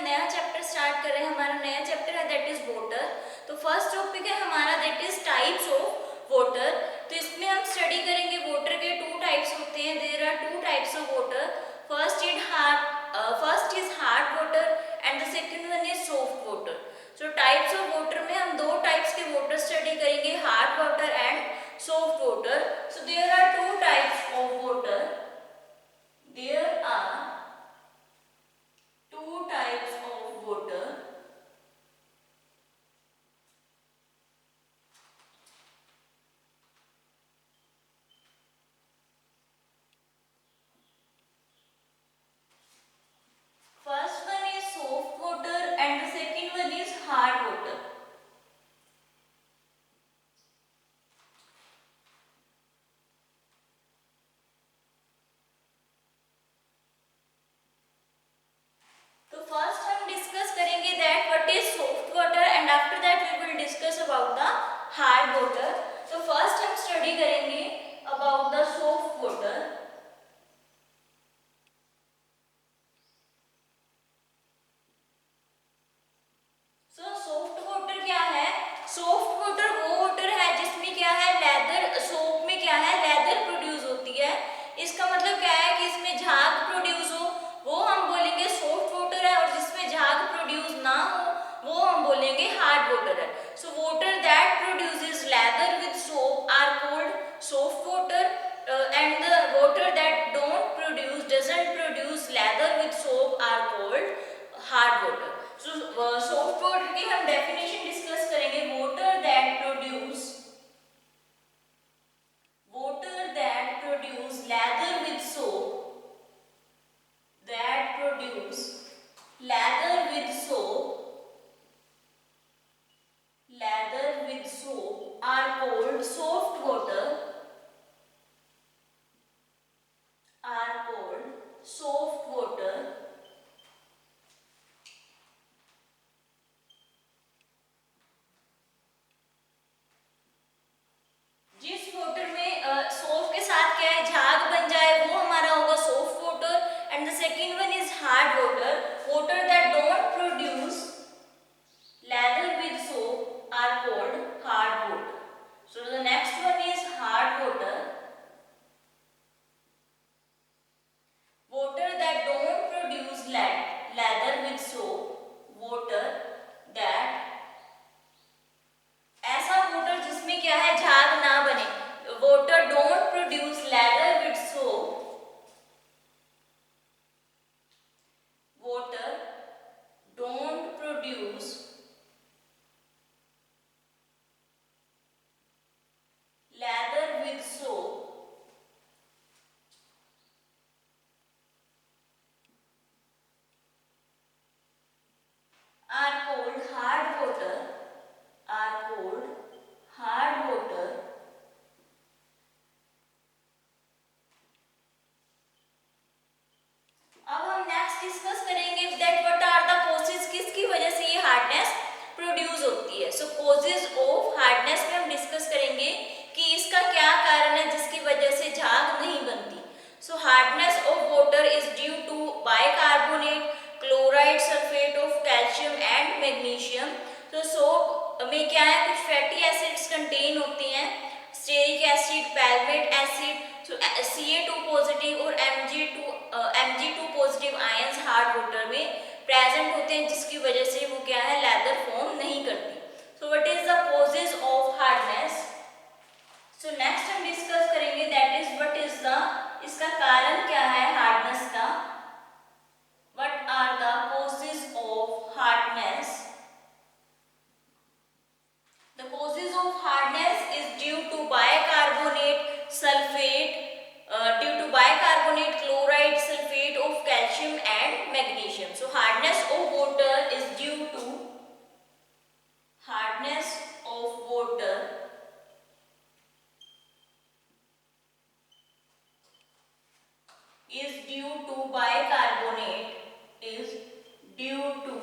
नया chapter start कर रहे हैं। हमारा नया चैप्टर है दैट इज वाटर। तो फर्स्ट टॉपिक है हमारा that is types of water. तो इसमें हम स्टडी करेंगे वाटर के टू टाइप्स होते हैं। There are two types of water. First is hard water and the second one is soft water. So types of water में हम दो टाइप्स के वाटर स्टडी करेंगे, hard water and soft water. So there are two types of water. There are two types of water. First one is soft water and the second one is hard water. तो first हम discuss करेंगे that what is soft water and after that we will discuss about the hard water. तो first हम study करेंगे about the soft water. So soft water क्या है? Soft water वो water है जिसमें क्या है, लेदर, सोप में क्या है, लेदर प्रोड्यूस होती है। इसका मतलब क्या है कि इसमें झाग प्रोड्यूस हो, वो हम बोलेंगे सॉफ्ट वाटर है, और जिसमें झाग प्रोड्यूस ना हो वो हम बोलेंगे हार्ड वाटर है। So water that produces lather with soap are called soft water and the water that don't produce, doesn't produce lather with soap are called hard water. So soft water की हम definition discuss करेंगे। Water that produce lather with soap, that produce lather with soap are called soft water, are called soft water। जिस water में soap के साथ क्या है, झाग बन जाए, वो हमारा होगा soft water. And the second one is hard water, water that don't produce lather with soap are called hard water. So the next one is hard water, water that don't produce lather with soap, water that, ऐसा water जिसमें क्या है, झाग ना बने, water don't produce lather with soap, water don't produce lather with soap are called hard water, are called hard water। अब हम next discuss करेंगे that what are the causes, किसकी वजह से ये हार्डनेस प्रोड्यूस होती है। सो कॉजेस ऑफ हार्डनेस में हम डिस्कस करेंगे कि इसका क्या कारण है जिसकी वजह से झाग नहीं बनती। So hardness of water is due to bicarbonate, chloride, sulphate of calcium and magnesium. तो सोप में क्या है, कुछ फैटी एसिड्स कंटेन होते हैं, stearic acid, palmitic acid, Ca2 positive और Mg2 positive ions hard water में प्रेजेंट होते हैं, जिसकी वजह से वो क्या है, लेदर फॉर्म नहीं करती। So what is the causes of hardness. So next हम डिस्कस करेंगे that is what is the, इसका कारण क्या है हार्डनेस का। What are the causes of hardness. The causes of hardness is due to bicarbonate, sulfate, due to bicarbonate, chloride, sulfate of calcium and magnesium. So hardness of water is due to, hardness of water is due to bicarbonate, is due to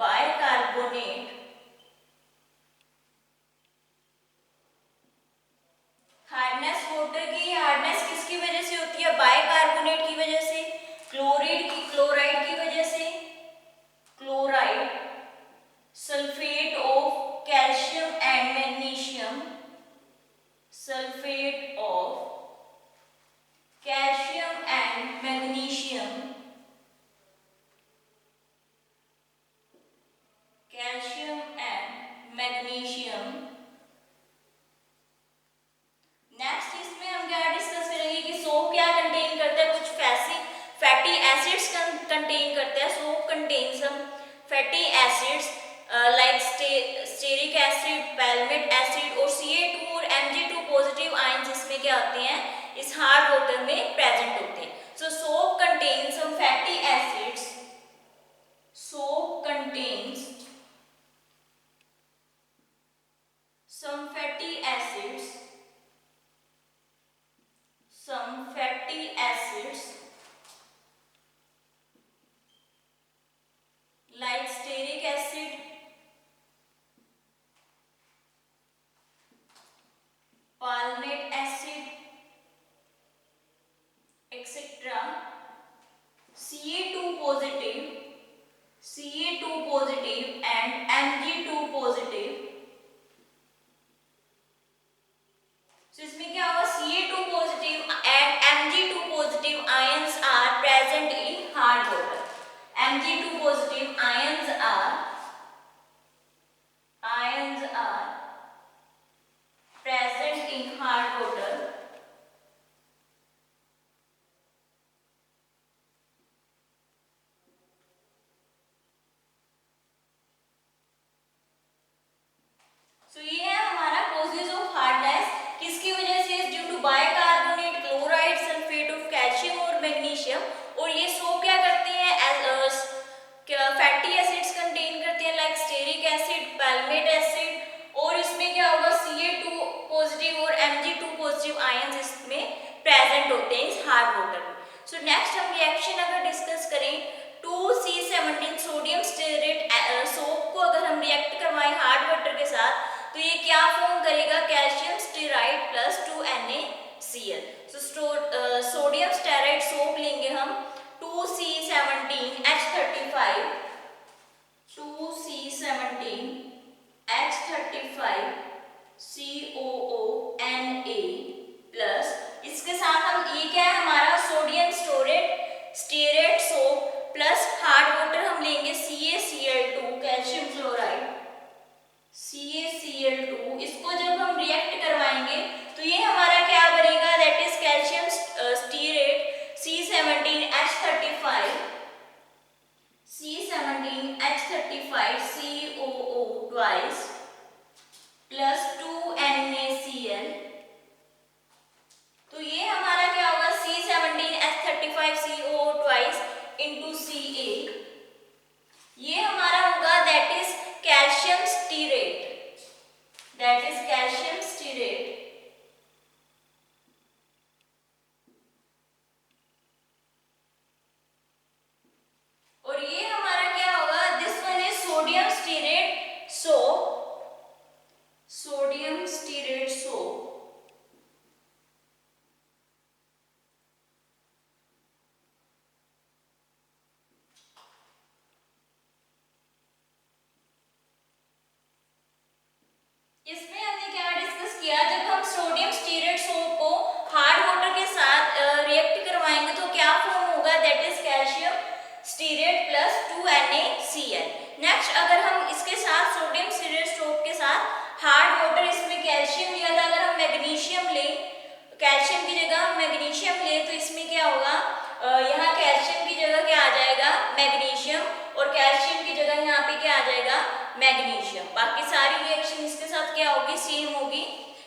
bicarbonate, hardness water की hardness किसकी वजह से होती है, bicarbonate की वजह से, chloride की वजह से, chloride, sulfate of calcium and magnesium, sulfate of calcium and magnesium, calcium and magnesium. Next इसमें हम क्या डिस्कस करेंगे कि सोप क्या कंटेन करता है, कुछ फैटी एसिड्स कंटेन करता है. Soap contain some fatty acids like stearic acid, palmitic acid और Ca2 और Mg2 पॉजिटिव आयंस इसमें क्या होते हैं, इस हार्ड वाटर में प्रेजेंट होते हैं. So soap contain some fatty acids, soap contains some fatty acids like stearic acid, palmate acid, etc. Ca2 positive and Mg2 positive. So इसमें क्या होगा, Ca2 positive and Mg2 positive ions are present in hard water. Mg2 positive ions are present in hard water. So ये है हमारा causes of hardness, किसकी वजह से, due to bicarbonate, chloride, sulphate of calcium और मैग्नीशियम. और ये soap क्या करते हैं, फैटी एसिड्स कंटेन करते हैं like stearic acid, palmitic acid. और इसमें क्या होगा, Ca2 पॉजिटिव और Mg2 पॉजिटिव आयंस इसमें प्रेजेंट होते हैं इस हार्ड वाटर में. सो नेक्स्ट हम रिएक्शन अगर डिस्कस करें, 2C17 सोडियम स्टेरेट सोप को अगर हम रिएक्ट करवाएं हार्ड वाटर के साथ, तो ये क्या फॉर्म करेगा, calcium steroid plus 2NaCl. So sodium steroid soap लेंगे हम 2C17H35 COONA प्लस इसके साथ हम ये क्या है हमारा sodium stearate soap plus hard water हम लेंगे CaCl2 कैल्शियम क्लोराइड CaCl2. इसको जब हम रिएक्ट करवाएंगे तो ये हमारा क्या बनेगा, that is calcium stearate C17H35 COO twice plus 2NaCl. तो ये हमारा क्या होगा, C17H35COO twice into Ca. ये हमारा होगा दैट इज कैल्शियम स्टीरेट, और ये हमारा क्या होगा, this one is sodium stearate soap. इसमें हमने क्या डिस्कस किया, जब हम सोडियम स्टीरेट सोप को हार्ड वाटर के साथ रिएक्ट करवाएंगे तो क्या फॉर्म होगा, that is calcium stearate plus 2NaCl. Next अगर हम इसके साथ सोडियम स्टीरेट सोप के साथ हार्ड वाटर, इसमें कैल्शियम लिया था, अगर हम मैग्नीशियम लें, कैल्शियम की जगह हम मैग्नीशियम लें, तो इसमें क्या होगा, यहाँ कैल्शियम की जगह क्या आ जाएगा, मैग्नीशियम, और कैल्शियम की जगह यहाँ पे क्या आ जाएगा, मैग्नीशियम. बाकी सारी रिएक्शन इसके साथ क्या होगी, सेम होगी.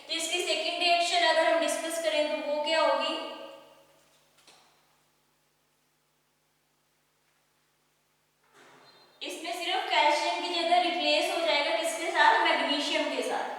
तो इसकी सेकंड रिएक्शन अगर हम डिस्कस करें तो वो क्या होगी, इसमें सिर्फ कैल्शियम की जगह रिप्लेस हो जाएगा किसके साथ, मैग्नीशियम के साथ.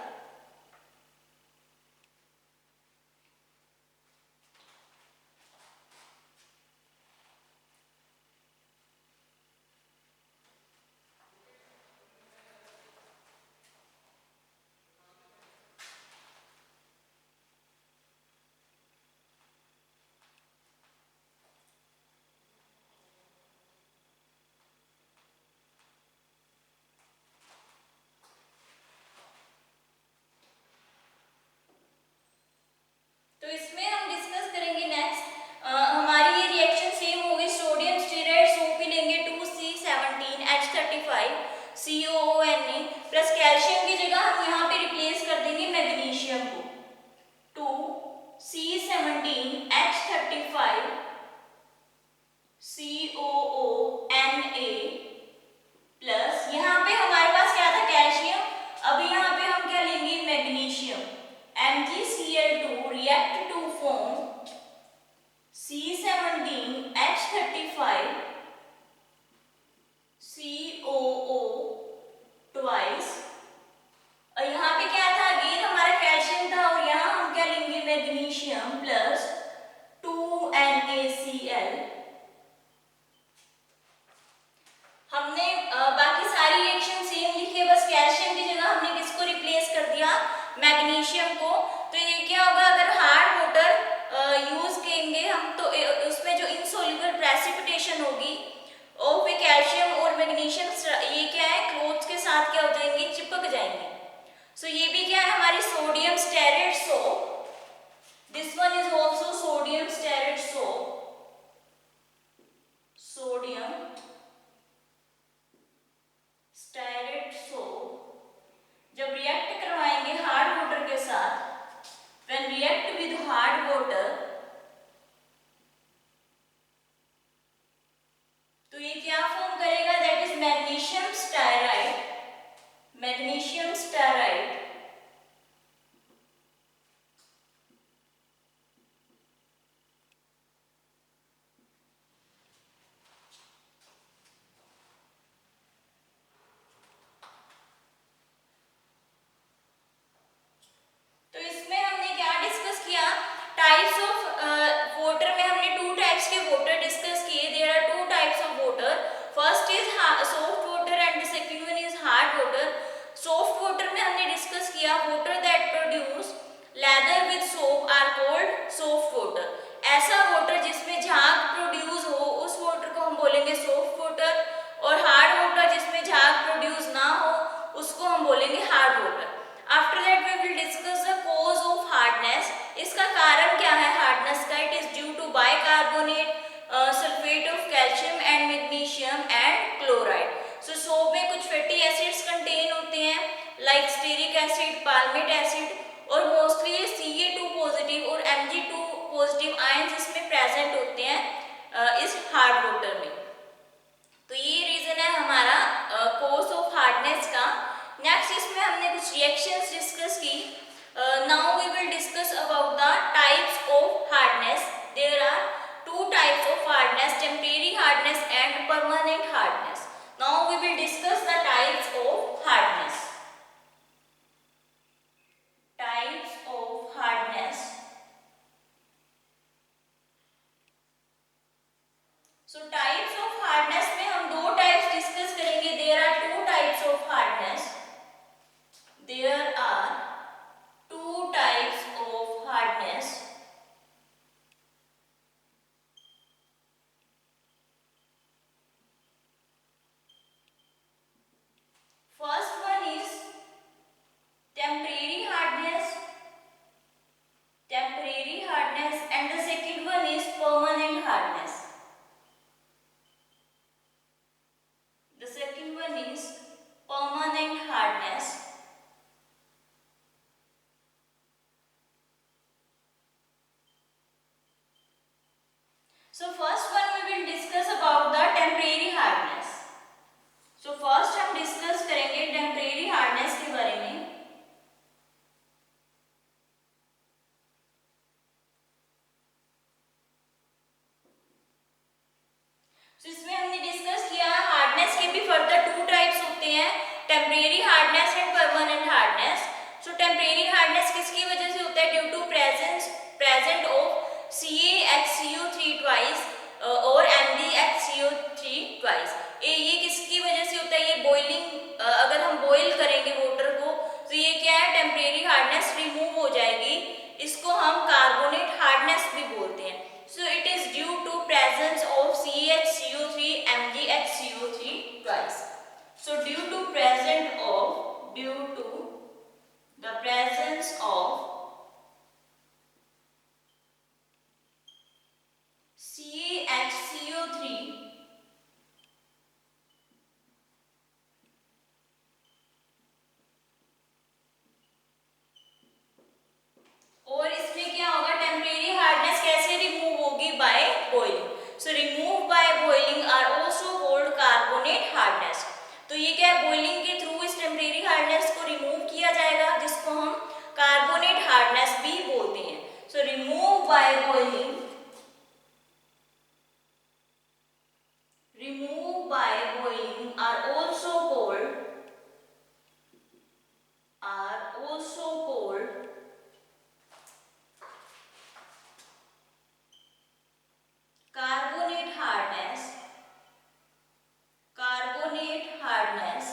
सो ये भी क्या है हमारी sodium stearate soap. This one is also sodium stearate soap. Sodium stearate soap जब रिएक्ट करवाएंगे हार्ड वाटर के साथ, when react with hard water, तो ये क्या फॉर्म करेगा, that is magnesium steroid. Magnesium steroid. तो इसमें हमने क्या डिस्कस किया, टाइप्स ऑफ वाटर में हमने टू टाइप्स के वाटर डिस्कस किए. There are two types of water. First is soft water and the second one is hard water. Soft water में हमने डिस्कस किया water that produce lather with soap are called soft water. ऐसा water जिसमें झाग produce हो उस water को हम बोलेंगे सॉफ्ट वाटर. और हार्ड वाटर जिसमें झाग प्रोड्यूस ना हो उसको हम बोलेंगे hard water. After that we will discuss the cause of hardness. इसका कारण क्या है हार्डनेस का, it is due to bicarbonate, sulphate of calcium and magnesium and chloride. So soap में कुछ फैटी एसिड्स कंटेन होते हैं like stearic acid, palmate acid, और मोस्टली ये Ca2 पॉजिटिव और Mg2 पॉजिटिव आयंस इसमें प्रेजेंट होते हैं इस हार्ड वाटर में. तो ये रीजन है हमारा कॉज ऑफ हार्डनेस का. नेक्स्ट इसमें हमने कुछ रिएक्शंस डिस्कस की. Now we will discuss about the types of hardness. There are two types of hardness, temporary hardness and permanent hardness. Now we will discuss the types of hardness. Types of hardness. So types of hardness में हम दो types discuss करेंगे. There are two types of hardness. There are two types of hardness. First one is temporary hardness. Temporary hardness, and the second one is permanent hardness. The second one is permanent hardness. So first one we will discuss about the temporary hardness. So first हम discuss करेंगे temporary hardness के बारे में. So इसमें हमने discuss किया hardness के भी फर्दर टू टाइप्स होते हैं, temporary hardness and permanent hardness. So temporary hardness किसकी वजह से होता है, due to present of CaHCO3 twice और MgHCO3 ट्वाइस. ये किसकी वजह से होता है, ये बॉइलिंग, अगर हम बॉईल करेंगे वाटर को तो ये क्या है टेम्परेरी हार्डनेस रिमूव हो जाएगी. इसको हम कार्बोनेट हार्डनेस भी बोलते हैं. So it is due to presence of CaHCO3, MgHCO3 twice. So due to the presence of CaHCO3 और इसमें क्या होगा, टेम्परेरी हार्डनेस कैसे रिमूव होगी, by boiling. So remove by boiling are also called carbonate hardness. तो ये क्या है, बॉइलिंग के थ्रू इस टेम्परेरी हार्डनेस को रिमूव किया जाएगा जिसको हम कार्बोनेट हार्डनेस भी बोलते हैं. So remove by boiling, are also called carbonate hardness.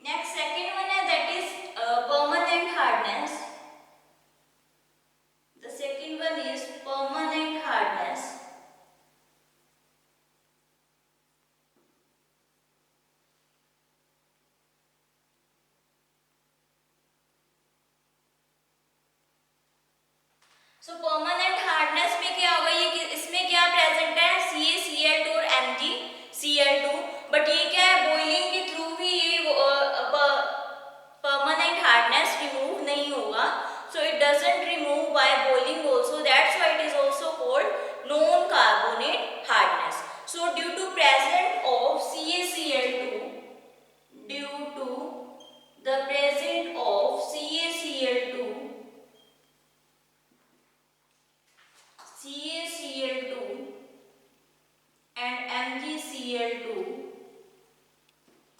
Next second one है that is permanent hardness. The second one is permanent hardness. So permanent hardness में क्या होगा, ये इसमें क्या प्रेजेंट है, CaCl2 और MgCl2, बट ये क्या है, बॉइलिंग के थ्रू भी ये परमानेंट हार्डनेस रिमूव नहीं होगा. So it doesn't remove by boiling also, that's why it is also called non carbonate hardness. So due to present of CaCl2, due to the presence of CaCl2 and MgCl2,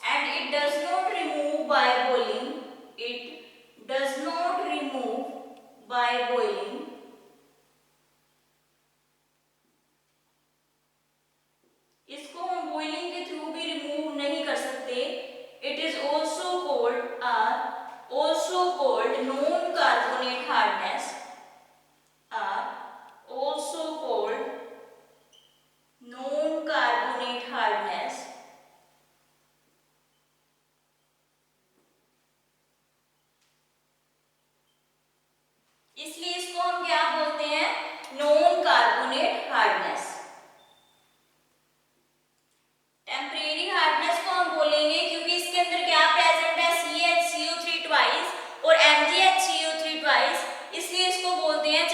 and it does not remove by boiling, it does not remove by boiling, इसको हम boiling के through भी remove नहीं कर सकते. It is also called non carbonate hardness, are also called non carbonate hardness. इसलिए इसको हम क्या बोलते हैं, non carbonate hardness. Temporary hardness को हम बोलेंगे क्योंकि इसके अंदर क्या प्रेजेंट है, CHCO3 ट्वाइस और MgHCO3 ट्वाइस, इसलिए इसको बोलते हैं.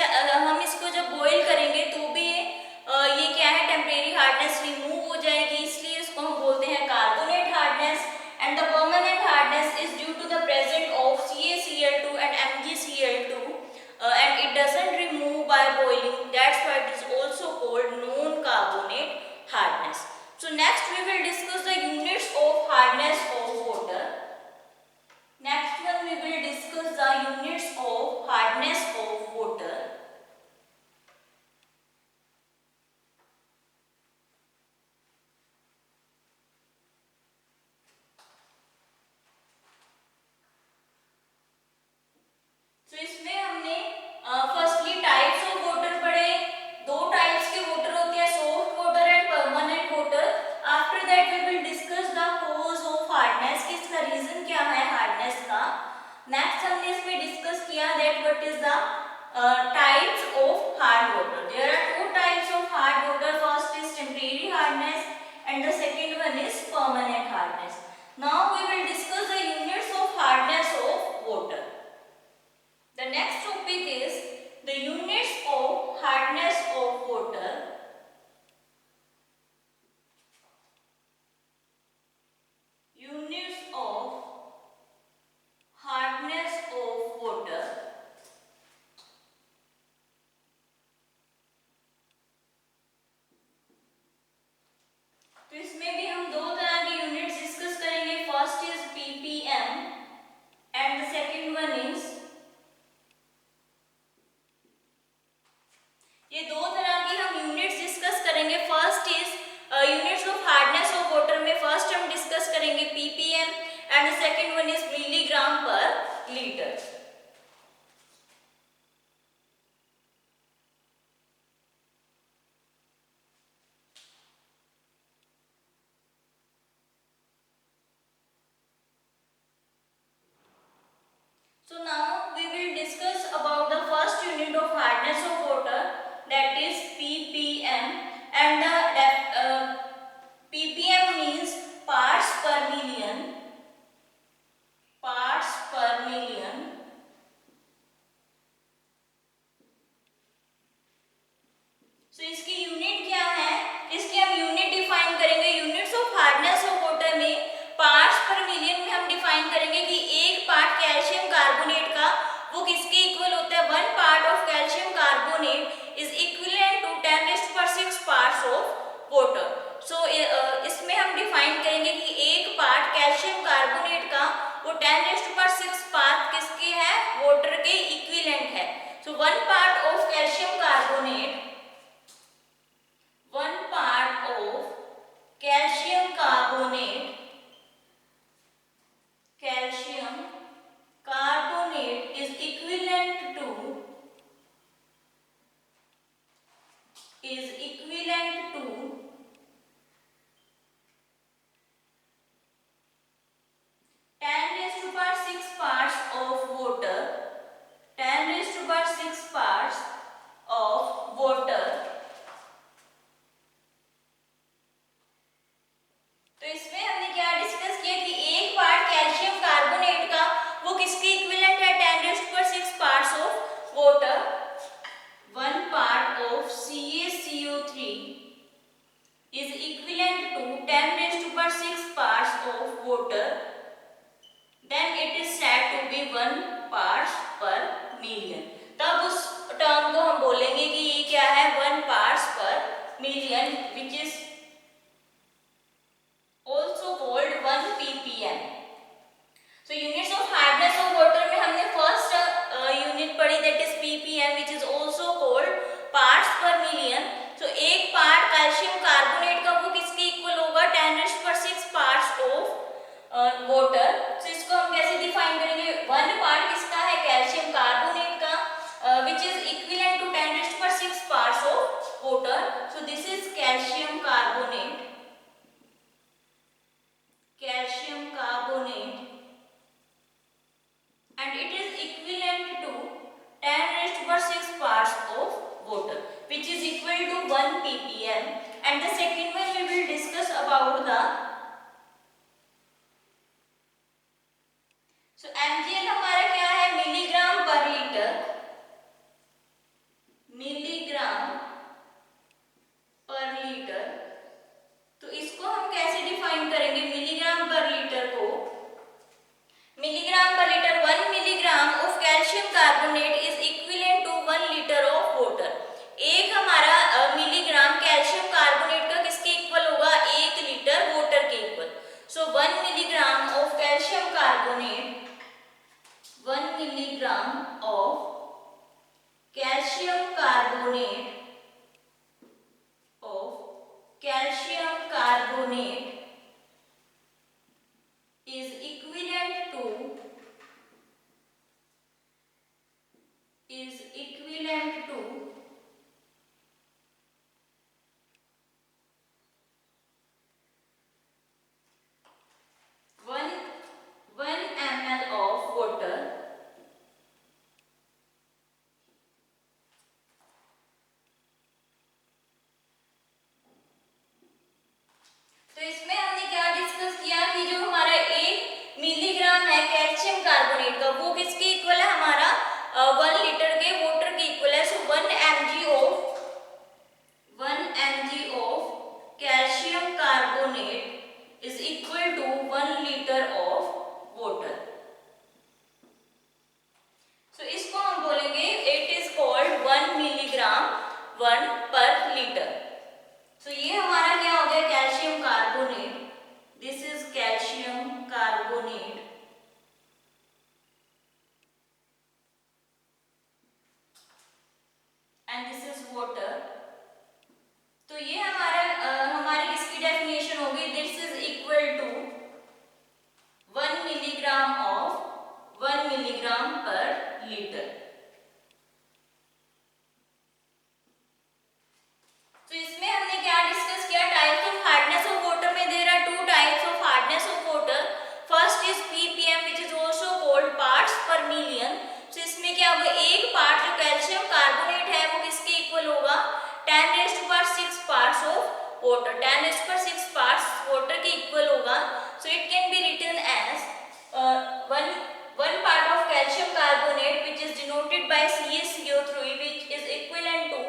हम इसको जब बॉईल करेंगे तो भी ये क्या है, टेम्परेरी हार्डनेस रिमूव हो जाएगी, इसलिए इसको हम बोलते हैं carbonate hardness. And the permanent hardness is due to the present of CaCl2 and MgCl2, and it doesn't remove by boiling, that's why it is also called non carbonate hardness. So next we will discuss the units of hardness of water. Next one we will discuss the units of hardness of water. So इसमें हमने firstly types of water पढ़े. दो types के water होते हैं, soft water and permanent water. After that we will discuss the cause of hardness, कि इसका reason क्या है हार्डनेस का. नेक्स्ट हमने इसमें डिस्कस किया that what is the types of hard water. There are two types of hard water. First is temporary hardness and the second one is permanent hardness. Now we will discuss the units of hardness of water. The next topic is the units of hardness of water. Units of hardness of water. तो इसमें भी हम दो तरह के units discuss करेंगे. First is ppm and the second one is, ये दो तरह की हम यूनिट्स डिस्कस करेंगे. First is units of hardness of water में फर्स्ट हम डिस्कस करेंगे ppm and the second one is milligram पर litre. So now we will discuss about the first unit of hardness of water, that is ppm, and the ppm means parts per million. Parts per million. So इसकी unit क्या है, इसकी हम unit define करेंगे. Units of hardness of water में parts per million में हम define करेंगे कि एक पार्ट कैल्शियम कार्बोनेट का वो किसके इक्वल होता है. 1 part of calcium carbonate is equivalent to 10⁶ parts of water. So इसमें हम डिफाइन करेंगे कि एक पार्ट कैल्शियम कार्बोनेट का वो 10⁶ पार्ट किसके है, वाटर के इक्विवेलेंट है. So 1 part of calcium carbonate, 1 part of calcium carbonate is equivalent to 10⁶ parts of water, 10⁶ parts is equivalent to 10 raised to power 6 parts of water, then it is said to be 1 parts per million. तब उस term को हम बोलेंगे कि ये क्या है, 1 parts per million, which is also called 1 ppm. So units of hardness of water में हमने फर्स्ट यूनिट पढ़ी, that is ppm, which is also called parts per million. So एक पार्ट कैल्शियम कार्बोनेट का वो किसके इक्वल होगा, 10 raised to 6 parts of water. So इसको हम कैसे डिफाइन करेंगे, 1 पार्ट किसका है, कैल्शियम कार्बोनेट का, which is equivalent to 10 raised to 6 parts of water. So this is calcium carbonate, and it is equivalent to 10 raised to 6 parts of water, which is equal to 1 ppm. And the second one we will discuss about the, so mgl हमारा क्या है, milligram पर litre, milligram पर litre. तो इसको हम कैसे define करेंगे, मिलीग्राम पर लीटर को, मिलीग्राम पर litre, 1 milligram of calcium carbonate is equivalent to 1 litre of water. एक हमारा मिलीग्राम कैल्शियम कार्बोनेट का किसके इक्वल होगा, 1 लीटर वाटर के equal. So 1 milligram of calcium carbonate, 1 milligram of calcium carbonate is equivalent to 1 ml of water. तो इसमें हमने क्या डिस्कस किया कि जो हमारा 1 मिलीग्राम है कैल्शियम कार्बोनेट का, वो किसके इक्वल है, हमारा 1 लीटर के वाटर के इक्वल है. So 1 mg of calcium carbonate is equal to 1 litre of water. So इसको हम बोलेंगे, इट इज कॉल्ड 1 मिलीग्राम 1 पर लीटर. तो ये हमारा क्या हो गया, calcium carbonate, this is calcium carbonate, and this is water. तो ये हमारा हमारी किसकी डेफिनेशन होगी, this is equal to 1 milligram पर लीटर. तो इसमें हमने क्या डिस्कस किया, types of hardness of water में there are 2 types of hardness of water. First is ppm, which is also called parts per million. तो इसमें क्या होगा, एक पार्ट जो कैल्शियम कार्बोनेट है वो किसके इक्वल होगा, 10 raised to 6 parts of water, 10 raised to 6 parts water के इक्वल होगा. So it can be written as one part of calcium carbonate, which is denoted by CaCO3, which is equivalent to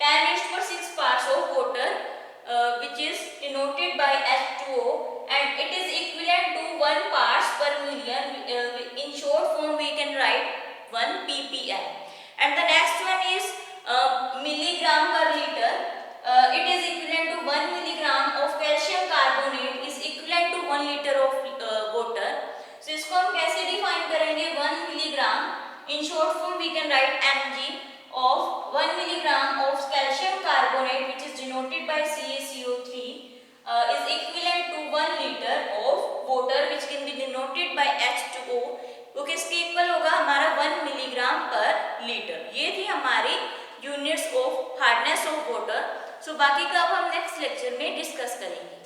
10 raised to 6 parts of water, which is denoted by H2O, and it is equivalent to 1 parts per million. In short form we can write 1 ppm. And the next one is milligram per liter. It is equivalent to 1 milligram of calcium carbonate is equivalent to 1 liter of water. So इसको हम कैसे define करेंगे, 1 milligram, in short form we can write mg of 1 milligram of calcium carbonate, which is denoted by CaCO3, is equivalent to 1 liter of water, which can be denoted by H2O. वो किसके equal होगा, हमारा 1 milligram पर litre. ये थी हमारी units of hardness of water. So बाकी का अब हम नेक्स्ट लेक्चर में डिस्कस करेंगे.